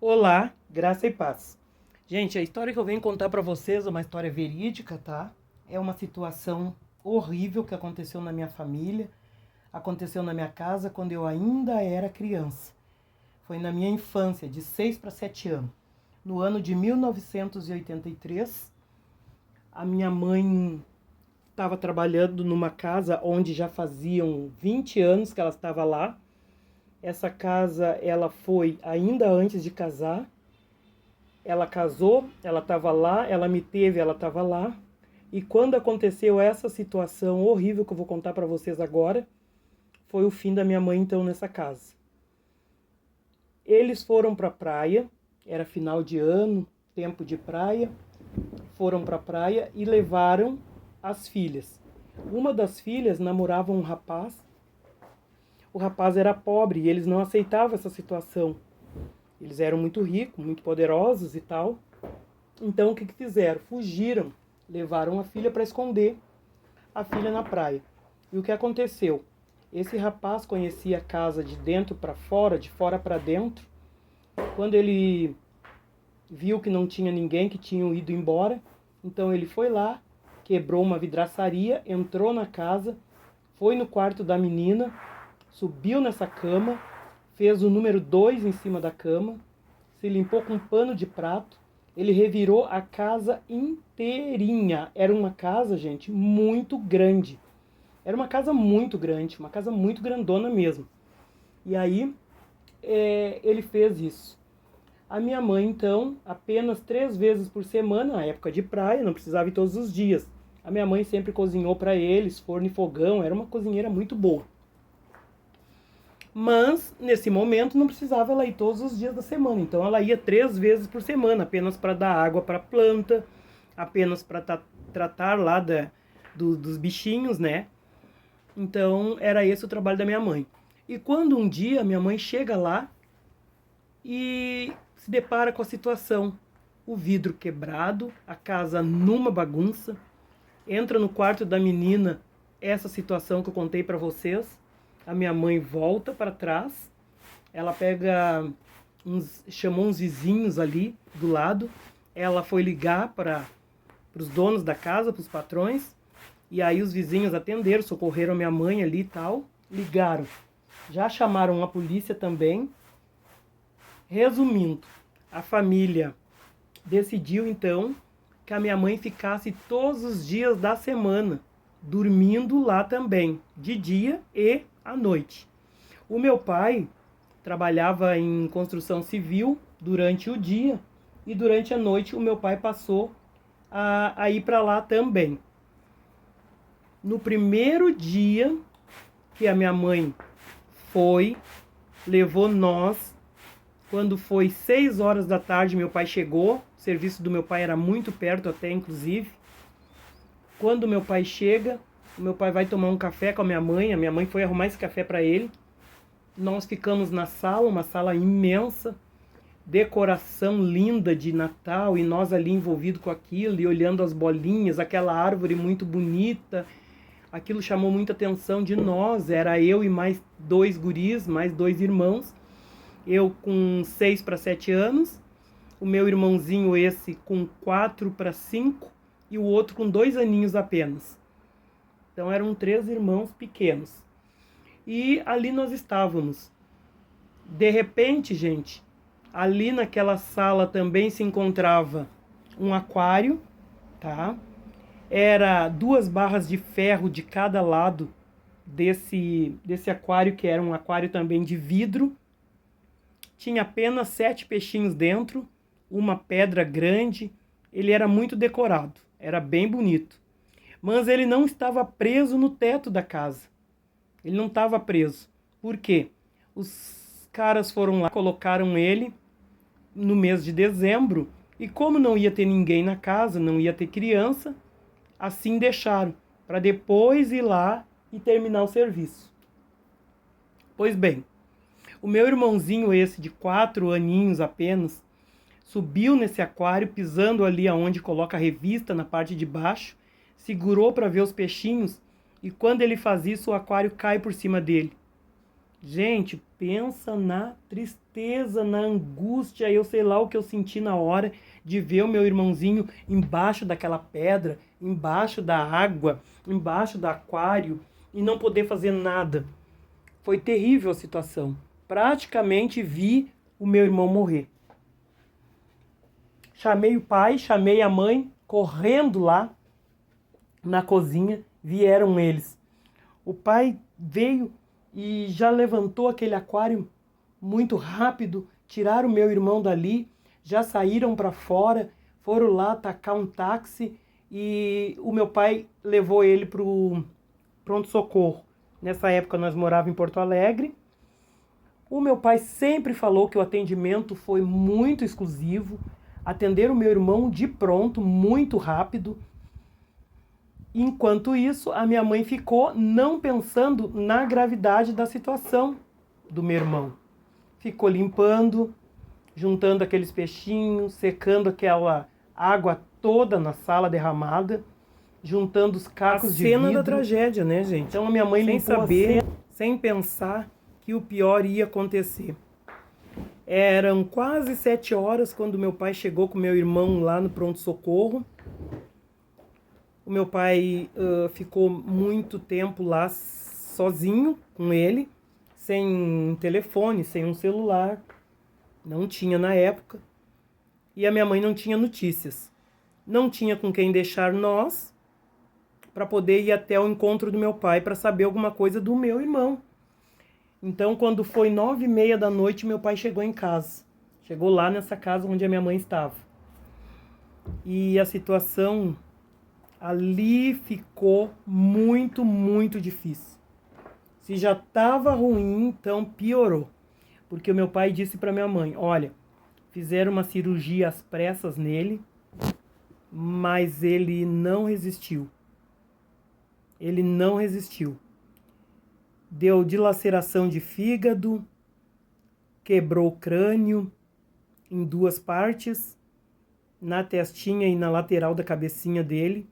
Olá, graça e paz. Gente, a história que eu venho contar pra vocês é uma história verídica, tá? É uma situação horrível que aconteceu na minha família, aconteceu na minha casa quando eu ainda era criança. Foi na minha infância, de 6 para 7 anos. No ano de 1983, a minha mãe estava trabalhando numa casa onde já faziam 20 anos que ela estava lá. Essa casa, ela foi ainda antes de casar. Ela casou, ela estava lá, ela me teve, ela estava lá. E quando aconteceu essa situação horrível que eu vou contar para vocês agora, foi o fim da minha mãe então nessa casa. Eles foram para a praia, era final de ano, tempo de praia, foram para a praia e levaram as filhas. Uma das filhas namorava um rapaz. O rapaz era pobre e eles não aceitavam essa situação. Eles eram muito ricos, muito poderosos e tal. Então o que fizeram? Fugiram, levaram a filha para esconder a filha na praia. E o que aconteceu? Esse rapaz conhecia a casa de dentro para fora, de fora para dentro. Quando ele viu que não tinha ninguém, que tinham ido embora, então ele foi lá, quebrou uma vidraçaria, entrou na casa, foi no quarto da menina, subiu nessa cama, fez o número 2 em cima da cama, se limpou com um pano de prato, ele revirou a casa inteirinha. Era uma casa, gente, muito grande. Era uma casa muito grande, uma casa muito grandona mesmo. E aí, ele fez isso. A minha mãe, então, apenas 3 vezes por semana, na época de praia, não precisava ir todos os dias. A minha mãe sempre cozinhou para eles, forno e fogão, era uma cozinheira muito boa. Mas, nesse momento, não precisava ela ir todos os dias da semana. Então, ela ia 3 vezes por semana, apenas para dar água para a planta, apenas para tratar lá dos bichinhos, né? Então, era esse o trabalho da minha mãe. E quando um dia minha mãe chega lá e se depara com a situação. O vidro quebrado, a casa numa bagunça. Entra no quarto da menina, essa situação que eu contei para vocês. A minha mãe volta para trás, ela chamou uns vizinhos ali do lado, ela foi ligar para os donos da casa, para os patrões, e aí os vizinhos atenderam, socorreram a minha mãe ali e tal, ligaram. Já chamaram a polícia também. Resumindo, a família decidiu então que a minha mãe ficasse todos os dias da semana, dormindo lá também, de dia e à noite. O meu pai trabalhava em construção civil durante o dia e durante a noite o meu pai passou a ir para lá também. No primeiro dia que a minha mãe foi, levou nós. Quando foi 6 horas da tarde, meu pai chegou. O serviço do meu pai era muito perto até, inclusive. Quando meu pai chega, o meu pai vai tomar um café com a minha mãe foi arrumar esse café para ele. Nós ficamos na sala, uma sala imensa, decoração linda de Natal, e nós ali envolvidos com aquilo, e olhando as bolinhas, aquela árvore muito bonita. Aquilo chamou muita atenção de nós, era eu e mais 2 guris, mais 2 irmãos. Eu com 6 para 7 anos, o meu irmãozinho esse com 4 para 5 e o outro com 2 aninhos apenas. Então eram 3 irmãos pequenos. E ali nós estávamos. De repente, gente, ali naquela sala também se encontrava um aquário, tá? Era 2 barras de ferro de cada lado desse aquário, que era um aquário também de vidro. Tinha apenas 7 peixinhos dentro, uma pedra grande. Ele era muito decorado, era bem bonito. Mas ele não estava preso no teto da casa. Ele não estava preso. Por quê? Os caras foram lá, colocaram ele no mês de dezembro. E como não ia ter ninguém na casa, não ia ter criança, assim deixaram, para depois ir lá e terminar o serviço. Pois bem, o meu irmãozinho esse de 4 aninhos apenas, subiu nesse aquário, pisando ali aonde coloca a revista na parte de baixo, segurou para ver os peixinhos, e quando ele faz isso, o aquário cai por cima dele. Gente, pensa na tristeza, na angústia, eu sei lá o que eu senti na hora de ver o meu irmãozinho embaixo daquela pedra, embaixo da água, embaixo do aquário e não poder fazer nada. Foi terrível a situação. Praticamente vi o meu irmão morrer. Chamei o pai, chamei a mãe, correndo lá na cozinha, vieram eles. O pai veio e já levantou aquele aquário muito rápido, tiraram o meu irmão dali, já saíram para fora, foram lá atacar um táxi e o meu pai levou ele para o pronto-socorro. Nessa época nós morávamos em Porto Alegre. O meu pai sempre falou que o atendimento foi muito exclusivo, atenderam o meu irmão de pronto, muito rápido. Enquanto isso, a minha mãe ficou não pensando na gravidade da situação do meu irmão. Ficou limpando, juntando aqueles peixinhos, secando aquela água toda na sala derramada, juntando os cacos de vidro. A cena da tragédia, né, gente? Então a minha mãe sem saber, sem pensar que o pior ia acontecer. Eram quase 7 horas quando meu pai chegou com meu irmão lá no pronto-socorro. O meu pai ficou muito tempo lá sozinho com ele, sem um telefone, sem um celular. Não tinha na época. E a minha mãe não tinha notícias. Não tinha com quem deixar nós para poder ir até o encontro do meu pai para saber alguma coisa do meu irmão. Então, quando foi 9h30 da noite, meu pai chegou em casa. Chegou lá nessa casa onde a minha mãe estava. E a situação ali ficou muito, muito difícil. Se já estava ruim, então piorou. Porque o meu pai disse para minha mãe, olha, fizeram uma cirurgia às pressas nele, mas ele não resistiu. Ele não resistiu. Deu dilaceração de fígado, quebrou o crânio em 2 partes, na testinha e na lateral da cabecinha dele.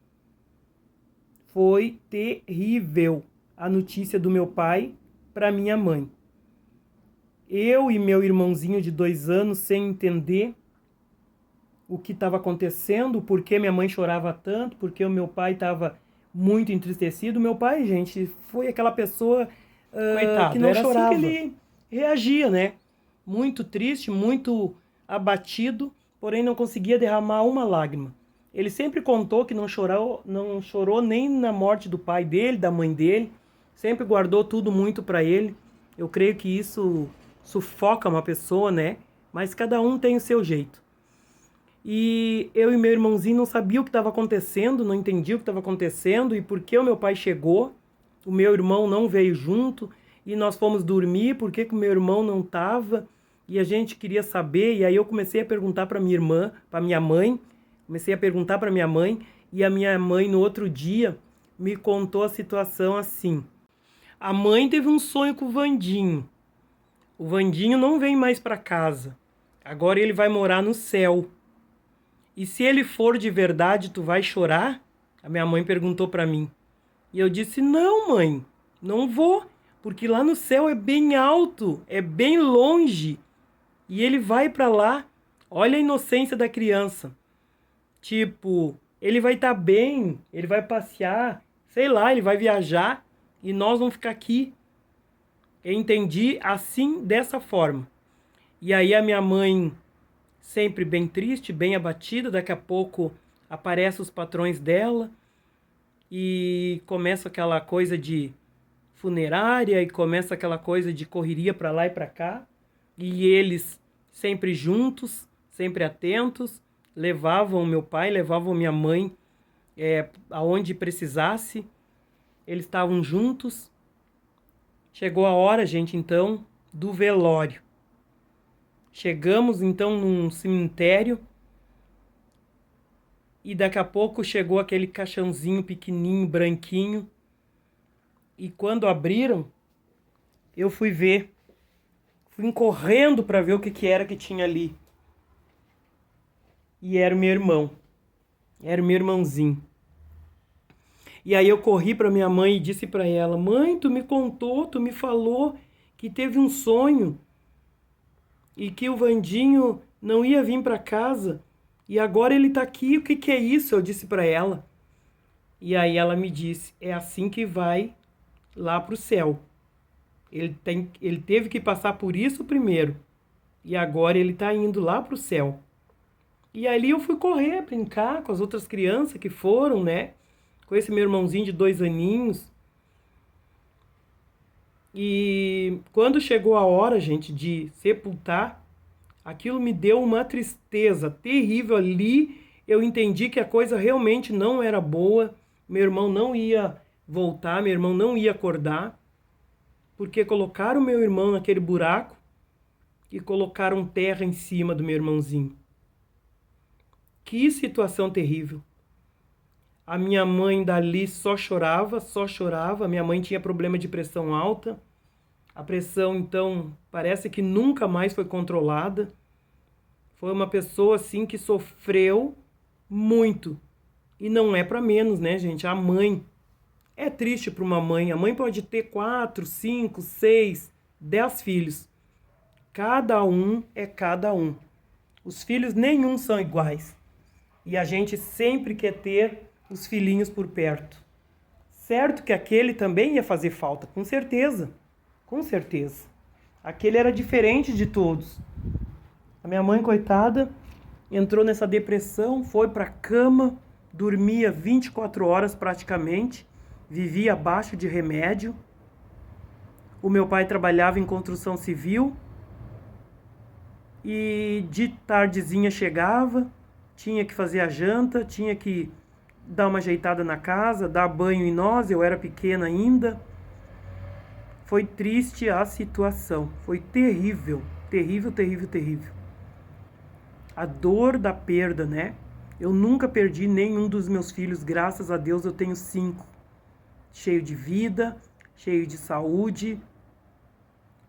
Foi terrível a notícia do meu pai para minha mãe. Eu e meu irmãozinho de 2 anos sem entender o que estava acontecendo, por que minha mãe chorava tanto, porque o meu pai estava muito entristecido. Meu pai, gente, foi aquela pessoa coitado, que não chorava. Assim que ele reagia, né? Muito triste, muito abatido, porém não conseguia derramar uma lágrima. Ele sempre contou que não chorou nem na morte do pai dele, da mãe dele. Sempre guardou tudo muito para ele. Eu creio que isso sufoca uma pessoa, né? Mas cada um tem o seu jeito. E eu e meu irmãozinho não sabia o que estava acontecendo, não entendia o que estava acontecendo e por que o meu pai chegou. O meu irmão não veio junto e nós fomos dormir, por que o meu irmão não estava? E a gente queria saber, e aí eu comecei a perguntar para minha irmã, para minha mãe, comecei a perguntar para minha mãe, e a minha mãe no outro dia me contou a situação assim. A mãe teve um sonho com o Vandinho. O Vandinho não vem mais para casa. Agora ele vai morar no céu. E se ele for de verdade, tu vai chorar? A minha mãe perguntou para mim. E eu disse, não, mãe, não vou, porque lá no céu é bem alto, é bem longe. E ele vai para lá. Olha a inocência da criança. Tipo, ele vai estar bem, ele vai passear, sei lá, ele vai viajar e nós vamos ficar aqui. Eu entendi assim, dessa forma. E aí a minha mãe, sempre bem triste, bem abatida, daqui a pouco aparecem os patrões dela e começa aquela coisa de funerária e começa aquela coisa de correria para lá e para cá. E eles sempre juntos, sempre atentos, levavam meu pai, levavam minha mãe aonde precisasse. Eles estavam juntos. Chegou a hora, gente, então, do velório. Chegamos, então, num cemitério. E daqui a pouco chegou aquele caixãozinho pequenininho, branquinho. E quando abriram, eu fui ver. Fui correndo para ver o que era que tinha ali. E era o meu irmão. Era o meu irmãozinho. E aí eu corri para minha mãe e disse para ela, mãe, tu me contou, tu me falou que teve um sonho e que o Vandinho não ia vir para casa e agora ele tá aqui, o que que é isso? Eu disse para ela. E aí ela me disse, é assim que vai lá pro céu. Ele teve que passar por isso primeiro e agora ele tá indo lá pro céu. E ali eu fui correr, brincar com as outras crianças que foram, né? Com esse meu irmãozinho de 2 aninhos. E quando chegou a hora, gente, de sepultar, aquilo me deu uma tristeza terrível ali. Eu entendi que a coisa realmente não era boa. Meu irmão não ia voltar, meu irmão não ia acordar, porque colocaram meu irmão naquele buraco e colocaram terra em cima do meu irmãozinho. Que situação terrível. A minha mãe dali só chorava, só chorava. Minha mãe tinha problema de pressão alta. A pressão, então, parece que nunca mais foi controlada. Foi uma pessoa, assim, que sofreu muito. E não é para menos, né, gente? A mãe. É triste para uma mãe. A mãe pode ter 4, 5, 6, 10 filhos. Cada um é cada um. Os filhos nenhum são iguais. E a gente sempre quer ter os filhinhos por perto. Certo que aquele também ia fazer falta, com certeza. Com certeza. Aquele era diferente de todos. A minha mãe, coitada, entrou nessa depressão, foi para a cama, dormia 24 horas praticamente, vivia abaixo de remédio. O meu pai trabalhava em construção civil e de tardezinha chegava, tinha que fazer a janta, tinha que dar uma ajeitada na casa, dar banho em nós, eu era pequena ainda. Foi triste a situação, foi terrível, terrível, terrível, terrível. A dor da perda, né? Eu nunca perdi nenhum dos meus filhos, graças a Deus eu tenho 5. Cheio de vida, cheio de saúde,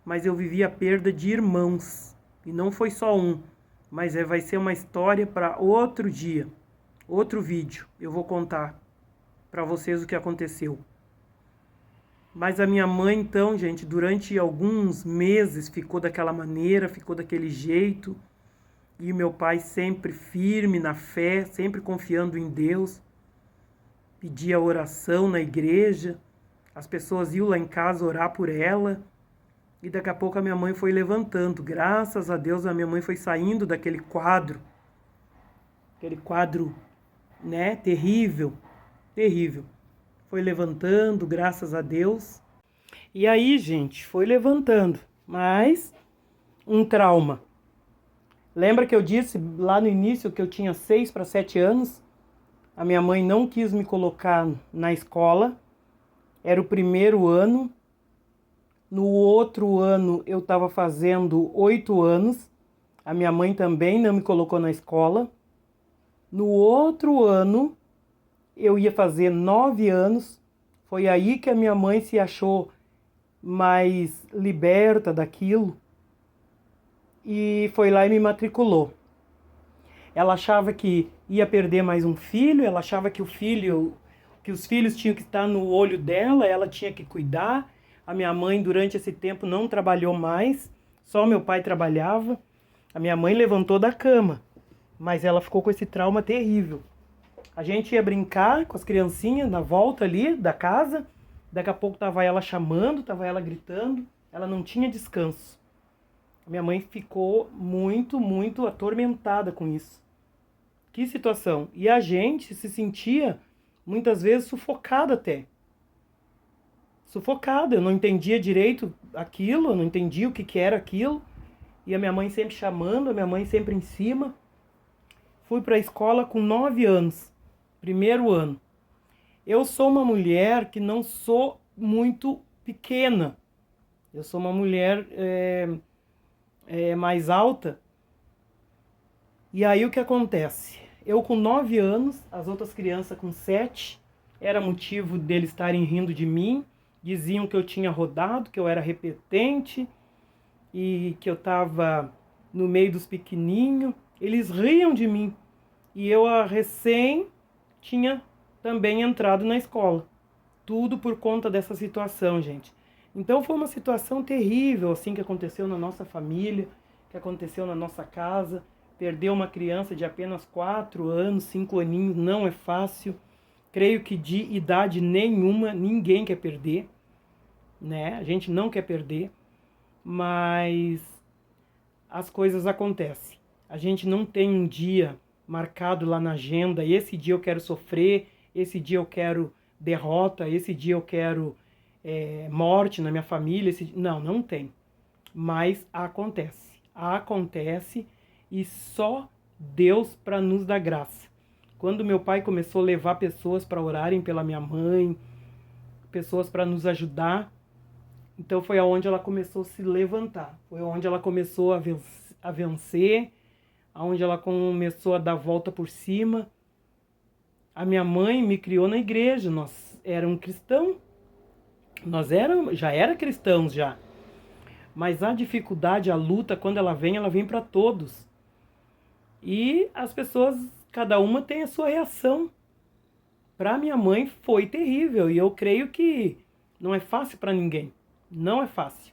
mas eu vivi a perda de irmãos. E não foi só um, mas vai ser uma história para outro dia, outro vídeo. Eu vou contar para vocês o que aconteceu. Mas a minha mãe, então, gente, durante alguns meses ficou daquela maneira, ficou daquele jeito. E meu pai sempre firme na fé, sempre confiando em Deus. Pedia oração na igreja. As pessoas iam lá em casa orar por ela. E daqui a pouco a minha mãe foi levantando. Graças a Deus a minha mãe foi saindo daquele quadro. Aquele quadro, né, terrível, terrível. Foi levantando, graças a Deus. E aí, gente, foi levantando. Mas um trauma. Lembra que eu disse lá no início que eu tinha 6 para 7 anos? A minha mãe não quis me colocar na escola. Era o primeiro ano. No outro ano eu estava fazendo 8 anos. A minha mãe também não me colocou na escola. No outro ano eu ia fazer 9 anos. Foi aí que a minha mãe se achou mais liberta daquilo. E foi lá e me matriculou. Ela achava que ia perder mais um filho, ela achava que os filhos tinham que estar no olho dela, ela tinha que cuidar. A minha mãe, durante esse tempo, não trabalhou mais, só meu pai trabalhava. A minha mãe levantou da cama, mas ela ficou com esse trauma terrível. A gente ia brincar com as criancinhas na volta ali da casa, daqui a pouco estava ela chamando, estava ela gritando, ela não tinha descanso. Minha mãe ficou muito, muito atormentada com isso. Que situação. E a gente se sentia, muitas vezes, sufocada até. Sufocada. Eu não entendia direito aquilo, eu não entendia o que era aquilo. E a minha mãe sempre chamando, a minha mãe sempre em cima. Fui para a escola com 9 anos. Primeiro ano. Eu sou uma mulher que não sou muito pequena. Eu sou uma mulher mais alta. E aí o que acontece? Eu com 9 anos, as outras crianças com 7, era motivo deles estarem rindo de mim. Diziam que eu tinha rodado, que eu era repetente e que eu estava no meio dos pequenininhos. Eles riam de mim. E eu recém tinha também entrado na escola. Tudo por conta dessa situação, gente. Então foi uma situação terrível assim que aconteceu na nossa família, que aconteceu na nossa casa. Perder uma criança de apenas 4 anos, 5 aninhos, não é fácil. Creio que de idade nenhuma, ninguém quer perder, né? A gente não quer perder, mas as coisas acontecem. A gente não tem um dia marcado lá na agenda, esse dia eu quero sofrer, esse dia eu quero derrota, esse dia eu quero morte na minha família. Não, não tem. Mas acontece. Acontece e só Deus para nos dar graça. Quando meu pai começou a levar pessoas para orarem pela minha mãe, pessoas para nos ajudar, então foi aonde ela começou a se levantar. Foi onde ela começou a vencer, aonde ela começou a dar volta por cima. A minha mãe me criou na igreja, nós éramos cristãos, já era cristãos já. Mas a dificuldade, a luta, quando ela vem para todos. E as pessoas, cada uma tem a sua reação. Para minha mãe foi terrível e eu creio que não é fácil para ninguém. Não é fácil.